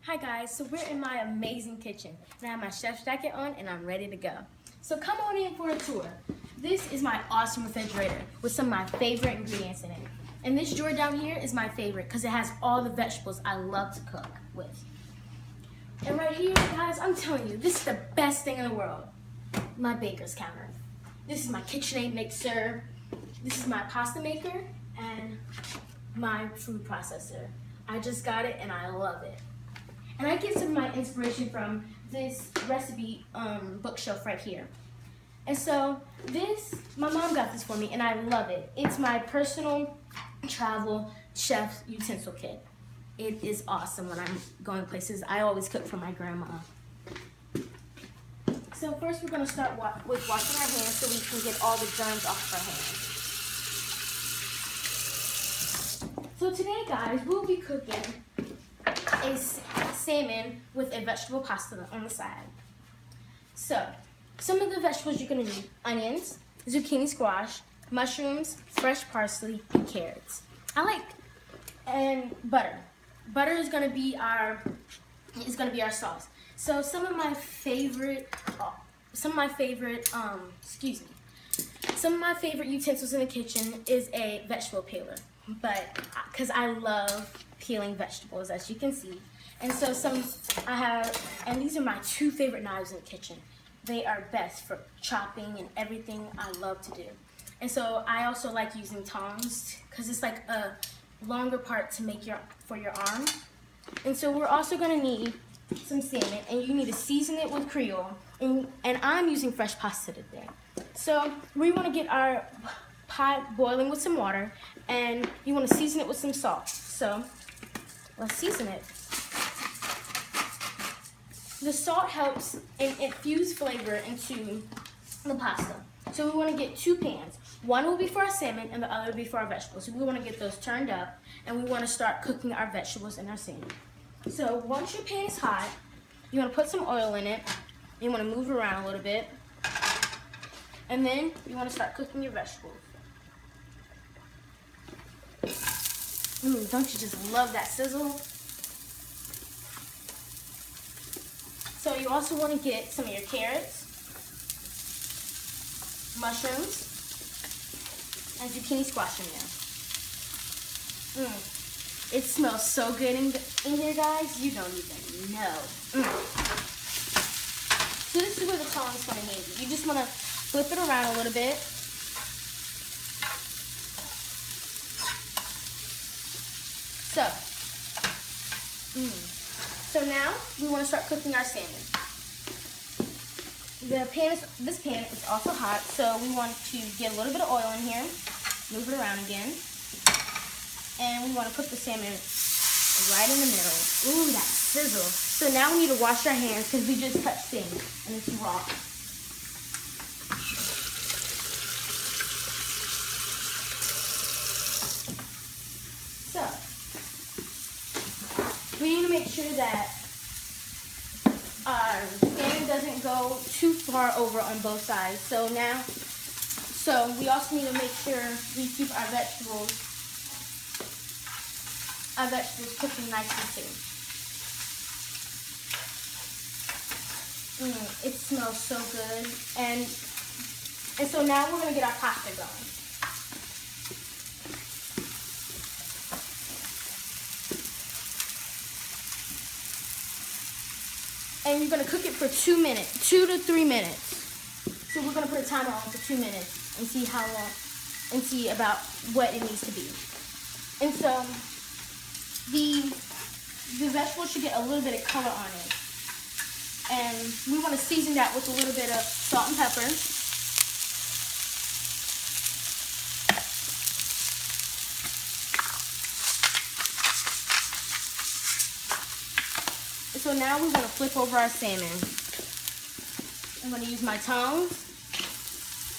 Hi guys, so we're in my amazing kitchen and I have my chef's jacket on and I'm ready to go. So come on in for a tour. This is my awesome refrigerator with some of my favorite ingredients in it. And this drawer down here is my favorite because it has all the vegetables I love to cook with. And right here, guys, I'm telling you, this is the best thing in the world. My baker's counter. This is my KitchenAid mixer. This is my pasta maker and my food processor. I just got it and I love it. And I get some of my inspiration from this recipe bookshelf right here. And so my mom got this for me and I love it. It's my personal travel chef utensil kit. It is awesome when I'm going places. I always cook for my grandma. So first we're gonna start with washing our hands so we can get all the germs off of our hands. So today, guys, we'll be cooking a salmon with a vegetable pasta on the side. So, some of the vegetables you're going to need: onions, zucchini squash, mushrooms, fresh parsley, and carrots. And butter. Butter is going to be our sauce. So some of my favorite utensils in the kitchen is a vegetable peeler, but because I love peeling vegetables, as you can see. And so and these are my two favorite knives in the kitchen. They are best for chopping and everything I love to do. And so I also like using tongs because it's like a longer part to make for your arm. And so we're also gonna need some salmon, and you need to season it with Creole. And I'm using fresh pasta today. So we wanna get our pot boiling with some water, and you wanna season it with some salt. So let's season it. The salt helps infuse flavor into the pasta. So we want to get two pans. One will be for our salmon and the other will be for our vegetables. So we want to get those turned up and we want to start cooking our vegetables and our salmon. So once your pan is hot, you want to put some oil in it. You want to move it around a little bit. And then you want to start cooking your vegetables. Don't you just love that sizzle? So you also want to get some of your carrots, mushrooms, and zucchini squash in there. It smells so good in here, guys. You don't even know. So this is where the tongs come in handy. You just want to flip it around a little bit. So now we want to start cooking our salmon. This pan is also hot, so we want to get a little bit of oil in here, move it around again, and we want to put the salmon right in the middle. Ooh, that sizzle. So now we need to wash our hands because we just touched things and it's raw. So we need to make sure that our salmon doesn't go too far over on both sides. So we also need to make sure we keep our vegetables cooking nicely too. It smells so good. And so now we're gonna get our pasta going. And you're gonna cook it for 2 minutes, 2 to 3 minutes. So we're gonna put a timer on for 2 minutes and see how long, and see about what it needs to be. And so the vegetables should get a little bit of color on it. And we wanna season that with a little bit of salt and pepper. So now we want to flip over our salmon. I'm going to use my tongs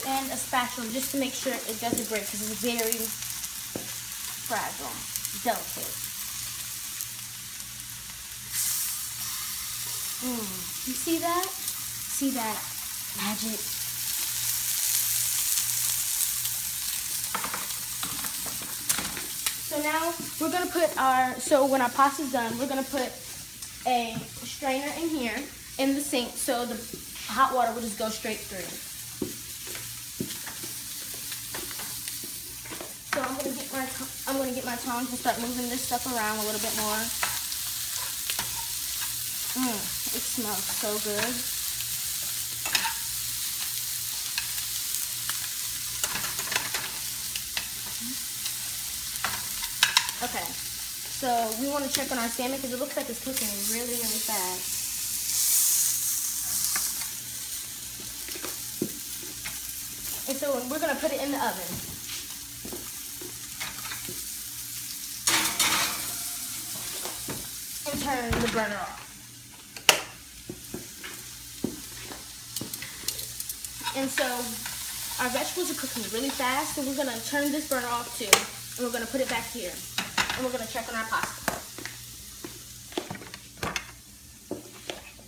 and a spatula just to make sure it doesn't break because it's very fragile, delicate. You see that? See that magic? So now we're going to put when our pasta's done, we're going to put a strainer in here in the sink so the hot water will just go straight through. So I'm gonna get my tongs and start moving this stuff around a little bit more. It smells so good. Okay, so we want to check on our salmon because it looks like it's cooking really, really fast. And so we're going to put it in the oven. And turn the burner off. And so our vegetables are cooking really fast, so we're going to turn this burner off too. And we're going to put it back here. And we're going to check on our pasta.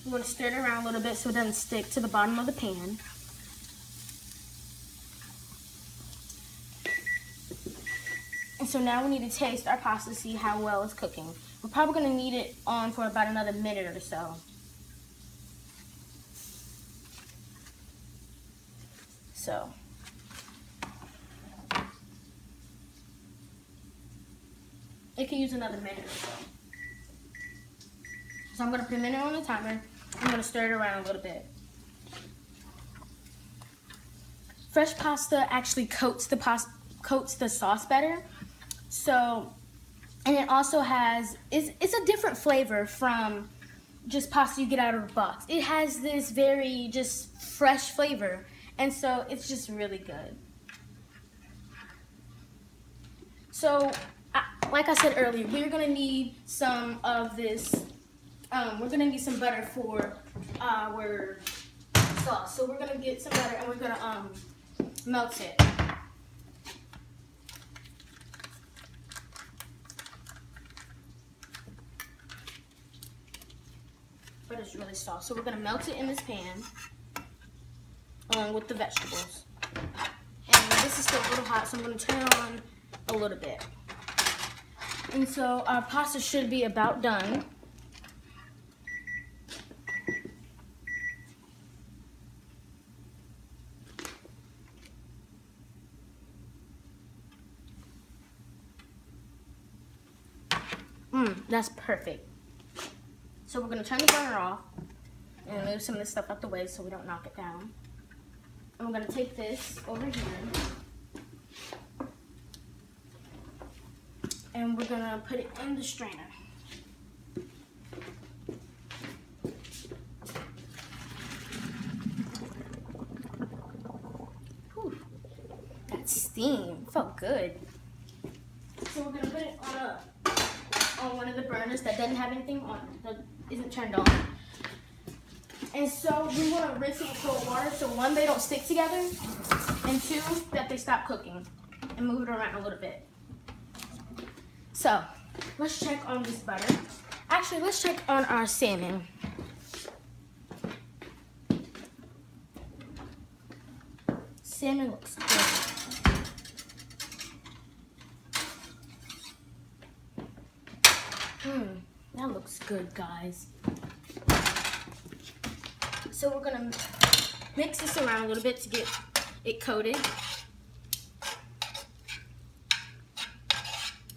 We're going to stir it around a little bit so it doesn't stick to the bottom of the pan. And so now we need to taste our pasta to see how well it's cooking. We're probably going to need it on for about another minute or so. So, it can use another minute or so. So I'm going to put a minute on the timer. I'm going to stir it around a little bit. Fresh pasta actually coats the sauce better. So, and it also has, it's a different flavor from just pasta you get out of a box. It has this very just fresh flavor. And so it's just really good. So, like I said earlier, we're going to need some of this, we're going to need some butter for our sauce. So we're going to get some butter and we're going to melt it. Butter's really soft. So we're going to melt it in this pan along with the vegetables. And this is still a little hot, so I'm going to turn it on a little bit. And so our pasta should be about done. That's perfect. So we're going to turn the burner off and move some of this stuff out the way so we don't knock it down. And we're going to take this over here and we're going to put it in the strainer. Whew, that steam felt good. So we're going to put it on one of the burners that doesn't have anything on it, that isn't turned on. And so we want to rinse it with cold water so one, they don't stick together, and two, that they stop cooking, and move it around a little bit. So let's check on this butter. Actually, let's check on our salmon. Salmon looks good. That looks good, guys. So we're gonna mix this around a little bit to get it coated.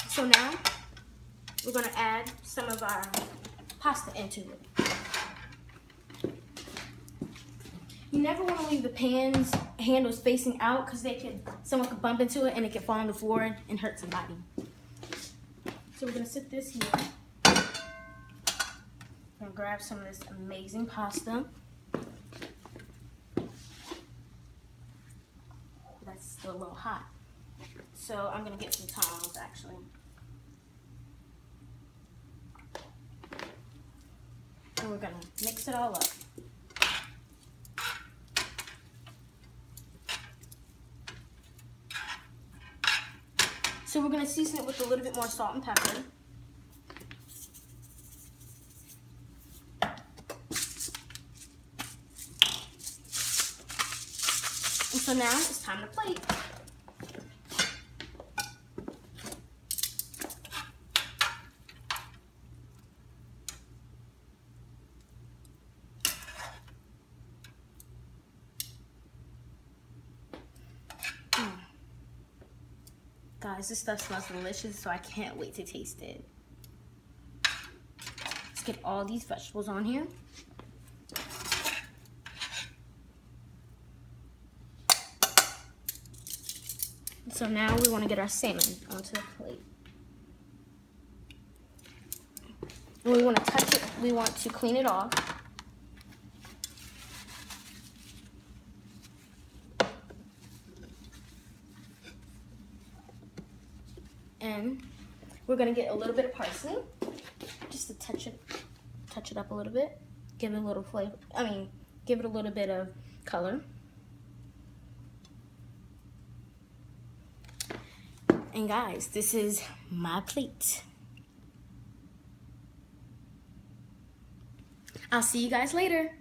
So now we're gonna add some of our pasta into it. You never want to leave the pan's handles facing out because someone could bump into it and it can fall on the floor and hurt somebody. So we're gonna sit this here. I'm gonna grab some of this amazing pasta. That's still a little hot. So I'm gonna get some tongs actually. And we're gonna mix it all up. So we're gonna season it with a little bit more salt and pepper. And so now it's time to plate. Guys, this stuff smells delicious, so I can't wait to taste it. Let's get all these vegetables on here. So now we want to get our salmon onto the plate. And we want to touch it, we want to clean it off. And we're gonna get a little bit of parsley, just to touch it up a little bit, give it a little flavor. Give it a little bit of color. And guys, this is my plate. I'll see you guys later.